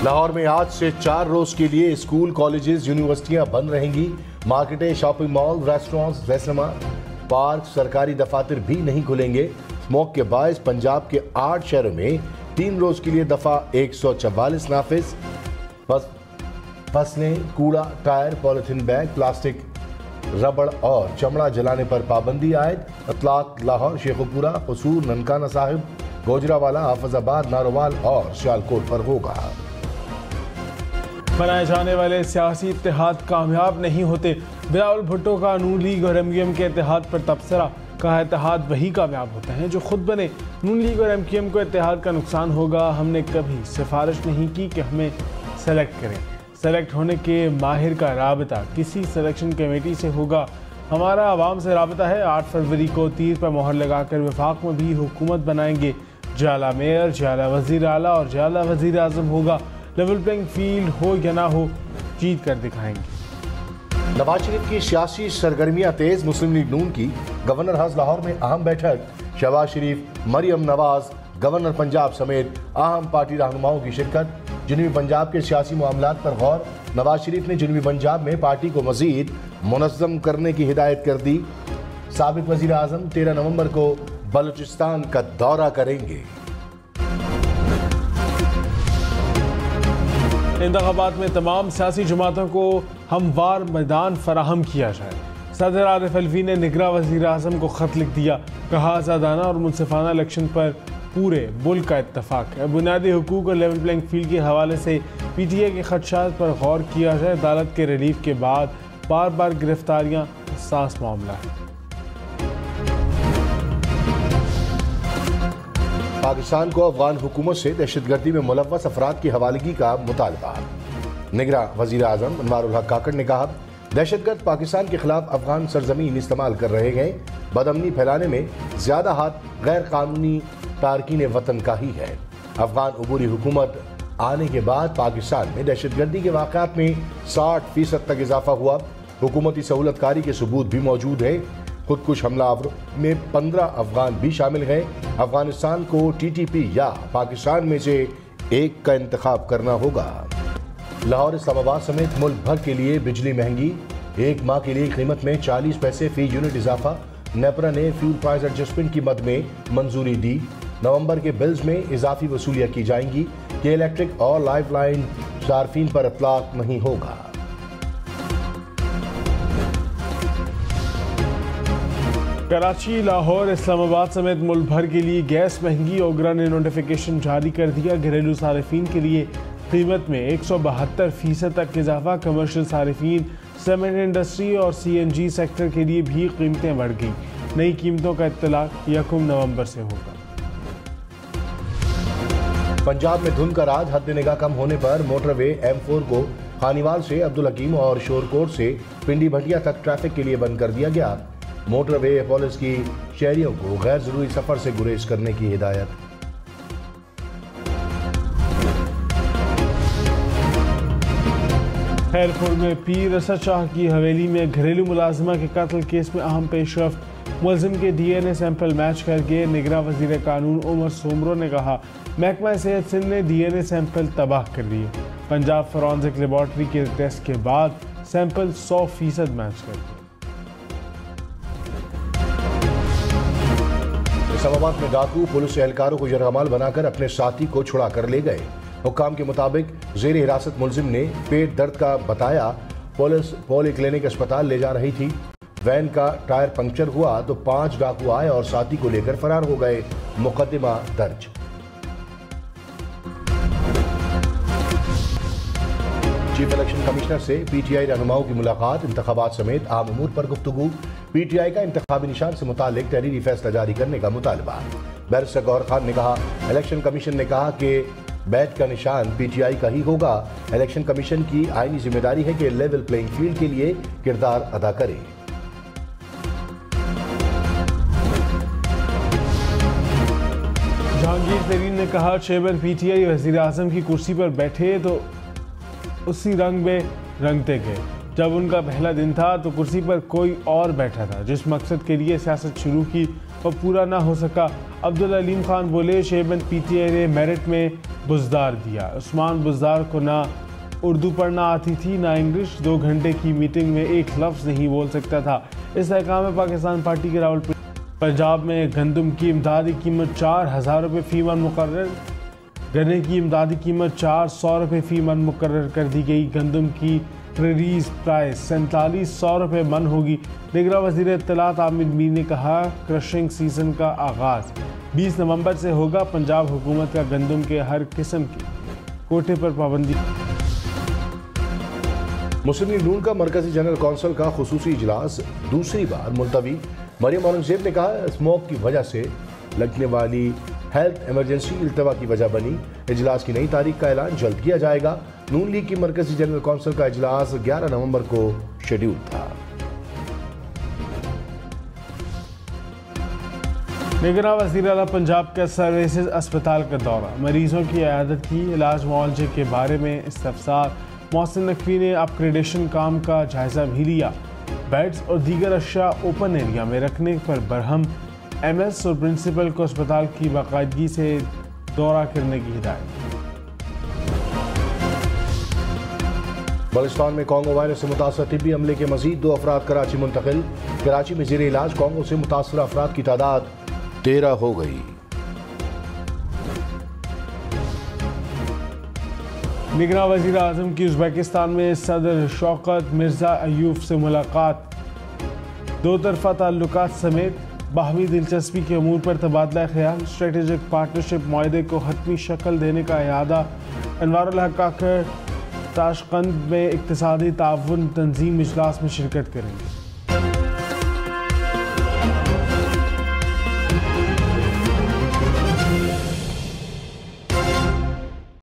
लाहौर में आज से 4 रोज के लिए स्कूल, कॉलेजेस, यूनिवर्सिटियां बंद रहेंगी। मार्केटें, shopping mall, restaurants, cinema, park, सरकारी दफातर भी नहीं खुलेंगे। स्मोक के बायस पंजाब के 8 शहरों में 3 रोज के लिए दफा 144 नाफिज। फसलें, कूड़ा, टायर, पॉलिथीन बैग, प्लास्टिक, रबड़ और चमड़ा जलाने पर पाबंदी आयद। इतलाक लाहौर, शेखुपुरा, कसूर, ननकाना साहिब, गोजरावाला, हाफिजाबाद, नारोवाल और सियालकोट पर होगा। बनाए जाने वाले सियासी इत्तेहाद कामयाब नहीं होते। बिलावल भुट्टो का नून लीग और एमक्यूएम के इत्तेहाद पर तबसरा। कहा, इत्तेहाद वही कामयाब होते हैं जो खुद बने। नून लीग और एमक्यूएम को इत्तेहाद का नुकसान होगा। हमने कभी सिफारिश नहीं की कि हमें सेलेक्ट करें। सेलेक्ट होने के माहिर का राबता किसी सिलेक्शन कमेटी से होगा। हमारा आवाम से राबता है। 8 फरवरी को तीर पर मोहर लगाकर वफाक में भी हुकूमत बनाएंगे। जाला मेयर, जाला वजीर आला और जाला वजीर आजम होगा। लेवल प्लेइंग फील्ड हो या ना हो, जीत कर दिखाएंगे। नवाज शरीफ की सियासी सरगर्मियां तेज। मुस्लिम लीग नून की गवर्नर हाउस लाहौर में अहम बैठक। शहबाज शरीफ, मरियम नवाज, गवर्नर पंजाब समेत अहम पार्टी रहनुमाओं की शिरकत। जनूबी पंजाब के सियासी मामलात पर गौर। नवाज शरीफ ने जनूबी पंजाब में पार्टी को मजीद मुनज़्ज़म करने की हिदायत कर दी। साबिक वजीर आजम 13 नवंबर को बलूचिस्तान का दौरा करेंगे। इंतखाबात में तमाम सियासी जमातों को हमवार मैदान फराहम किया जाए। सदर आरिफ अलवी ने निगरां वज़ीर आज़म को खत लिख दिया। कहा, आज़ादाना और मुनसिफाना इलेक्शन पर पूरे मुल्क का इत्तफाक है। बुनियादी हुकूक और लेवल प्लेइंग फील्ड के हवाले से पीटीआई के खदशात पर गौर किया जाए। अदालत के रिलीफ के बाद बार बार गिरफ्तारियां हसास मामला है। पाकिस्तान को अफगान हुकूमत से दहशतगर्दी में मुलव्वस अफराद की हवालगी का मुतालबा। निगरां वज़ीर आज़म अनवारुल हक काकड़ ने कहा, दहशतगर्द पाकिस्तान के खिलाफ अफगान सरजमीन इस्तेमाल कर रहे हैं। बदअमनी फैलाने में ज्यादा हाथ गैर कानूनी तारकीन वतन का ही है। अफगान अबूरी हुकूमत आने के बाद पाकिस्तान में दहशतगर्दी के वाक़यात में 60% तक इजाफा हुआ। हुकूमती सहूलतकारी के सबूत भी मौजूद है। खुदकुश हमलावरों में 15 अफगान भी शामिल हैं। अफगानिस्तान को TTP या पाकिस्तान में से एक का इंतखाब करना होगा। लाहौर, इस्लामाबाद समेत मुल्क भर के लिए बिजली महंगी। 1 माह के लिए कीमत में 40 पैसे फी यूनिट इजाफा। नेपरा ने फ्यूल प्राइस एडजस्टमेंट की मद में मंजूरी दी। नवंबर के बिल्स में इजाफी वसूलियाँ की जाएंगी कि इलेक्ट्रिक और लाइफ लाइन सार्फिन पर इतलाक नहीं होगा। कराची, लाहौर, इस्लामाबाद समेत मुल्क भर के लिए गैस महंगी। ओगरा ने नोटिफिकेशन जारी कर दिया। घरेलू सारिफीन के लिए कीमत में 172% तक इजाफा। कमर्शियल सारिफीन, सीमेंट इंडस्ट्री और CNG सेक्टर के लिए भी कीमतें बढ़ गई। नई कीमतों का इत्तलाक 1 नवंबर से होगा। पंजाब में धुंध का राज। हद निगाह कम होने पर मोटरवे M4 को खानीवाल से अब्दुल हकीम और शोरकोट से पिंडी भटिया तक ट्रैफिक के लिए बंद कर दिया गया। मोटरवे पुलिस की शहरियों को गैर जरूरी सफर से गुरेज करने की हिदायत। खैरपुर में पीर असद शाह की हवेली में घरेलू मुलाजिमा के कत्ल केस में अहम पेशरफ्त। मुलजिम के DNA सैंपल मैच करके निगरां वजीर कानून उमर सोमरो ने कहा, महकमा सेहत सिंध ने DNA सैंपल तबाह कर दिए। पंजाब फॉरेंसिक लेबॉर्ट्री के टेस्ट के बाद सैंपल 100% मैच कर दिए। इस्लामाबाद में डाकू पुलिस एहलकारों को यरगमाल बनाकर अपने साथी को छुड़ा कर ले गए। हुक्काम के मुताबिक जेर हिरासत मुलजिम ने पेट दर्द का बताया। पुलिस पॉलीक्लिनिक अस्पताल ले जा रही थी। वैन का टायर पंक्चर हुआ तो 5 डाकू आए और साथी को लेकर फरार हो गए। मुकदमा दर्ज। चीफ इलेक्शन कमिश्नर से PTI रहनुमाओं की मुलाकात। इंतखाबात समेत आम उमूर पर गुफ्तगू। PTI का इंतखाबी निशान से मुतालिक तहरीरी फैसला जारी करने का मुतालबा। बैरिस्टर गौहर खान ने कहा, इलेक्शन कमीशन ने कहा कि बैट का निशान PTI का ही होगा। इलेक्शन कमीशन की आईनी जिम्मेदारी है कि लेवल प्लेइंग फील्ड के लिए किरदार अदा करे। जहांगीर तरीन ने कहा, चेयरमैन PTI वजीर आजम की कुर्सी पर बैठे तो उसी रंग में रंगते गए। जब उनका पहला दिन था तो कुर्सी पर कोई और बैठा था। जिस मकसद के लिए सियासत शुरू की और पूरा ना हो सका। अब्दुल अलीम खान बोले, शेबंद PTI ने मेरिट में बुज़दार दिया। उस्मान बुज़दार को ना उर्दू पढ़ना आती थी ना इंग्लिश, 2 घंटे की मीटिंग में एक लफ्ज़ नहीं बोल सकता था। इस अहकाम में पाकिस्तान पार्टी के रावलपिंडी। पंजाब में गंदम की इमदादी कीमत 4000 रुपये फ़ी मन मुकर्रर। गन्ने की इमदादी कीमत 400 रुपये फ़ी मन मुकर्रर कर दी गई। गंदम की रिलीज प्राइस 4700 रुपये मन होगी। निगरां वज़ीर इत्तलात आमिर मीर ने कहा, क्रशिंग सीजन का आगाज़ 20 नवंबर से होगा। पंजाब हुकूमत का गंदम के हर किस्म के कोटे पर पाबंदी। मुस्लिम लीग नून का मरकजी जनरल कौंसिल का खुसूसी इजलास दूसरी बार मुलतवी। मरियम औरंगजेब ने कहा, स्मोक की वजह से लगने वाली हेल्थ इमरजेंसी इल्तवा की वजह बनी। इजलास की नई तारीख का ऐलान जल्द किया जाएगा। नून लीग की मरकजी जनरल कौंसिल का इजलास 11 नवंबर को शेड्यूल था। निगरां वज़ीर आला पंजाब का सर्विसेज अस्पताल का दौरा, मरीजों की इयादत की, इलाज मुआवजे के बारे में इस्तफसार। मोहसिन नकवी ने अपग्रेडेशन काम का जायजा भी लिया। बेड्स और दीगर अशिया ओपन एरिया में रखने पर बरहम। MS और प्रिंसिपल को अस्पताल की बाकायदगी से दौरा करने की हिदायत। बलुचिस्तान में कॉन्गो वायरस से मुतासर तिब्बी अमले के मजीद 2 अफराद कराची मुंतकिल। कराची में ज़ेरे इलाज कॉन्गो से मुतासर अफराद की तादाद 13 हो गई। निगरां वज़ीर आज़म की उज़्बेकिस्तान में सदर शौकत मिर्ज़ा अयूब से मुलाकात। 2 तरफ़ा ताल्लुकात समेत बाहमी दिलचस्पी के अमूर पर तबादला ख्याल। स्ट्रेटेजिक पार्टनरशिप मुआहदे को हतमी शक्ल देने का इरादा। अनवारुल हक काकड़ ताशकंद में इक्तिसादी ताउन तंजीम इजलास में शिरकत करेंगे।